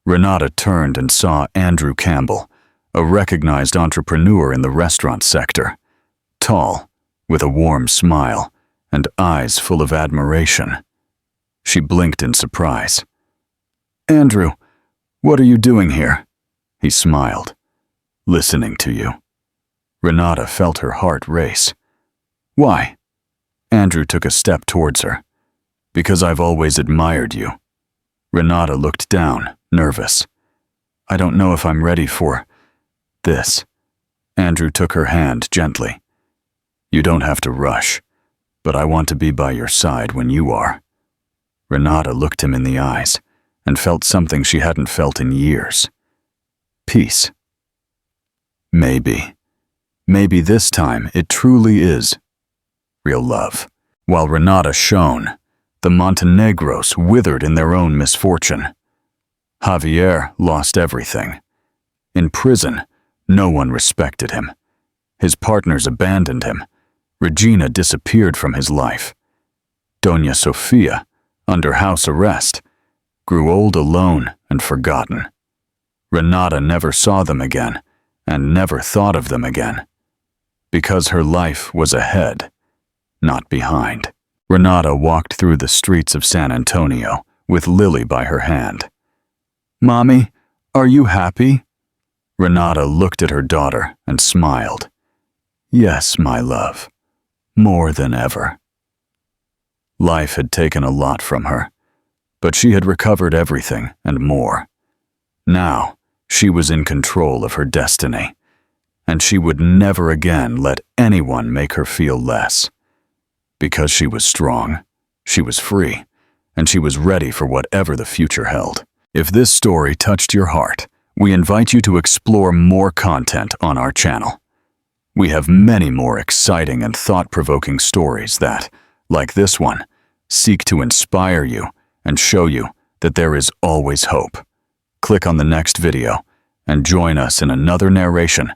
Renata turned and saw Andrew Campbell, a recognized entrepreneur in the restaurant sector. Tall, with a warm smile and eyes full of admiration. She blinked in surprise. Andrew, what are you doing here? He smiled. Listening to you. Renata felt her heart race. Why? Andrew took a step towards her. Because I've always admired you. Renata looked down, nervous. I don't know if I'm ready for this. Andrew took her hand gently. You don't have to rush, but I want to be by your side when you are. Renata looked him in the eyes and felt something she hadn't felt in years. Peace. Maybe this time it truly is real love. While Renata shone, the Montenegros withered in their own misfortune. Javier lost everything. In prison, no one respected him. His partners abandoned him. Regina disappeared from his life. Doña Sofia, under house arrest, grew old alone and forgotten. Renata never saw them again and never thought of them again. Because her life was ahead, not behind. Renata walked through the streets of San Antonio with Lily by her hand. Mommy, are you happy? Renata looked at her daughter and smiled. Yes, my love, more than ever. Life had taken a lot from her, but she had recovered everything and more. Now, she was in control of her destiny, and she would never again let anyone make her feel less. Because she was strong, she was free, and she was ready for whatever the future held. If this story touched your heart, we invite you to explore more content on our channel. We have many more exciting and thought-provoking stories that, like this one, seek to inspire you and show you that there is always hope. Click on the next video and join us in another narration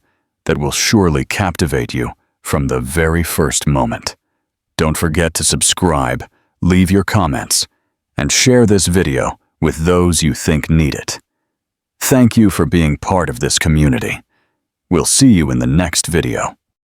that will surely captivate you from the very first moment. Don't forget to subscribe, leave your comments, and share this video with those you think need it. Thank you for being part of this community. We'll see you in the next video.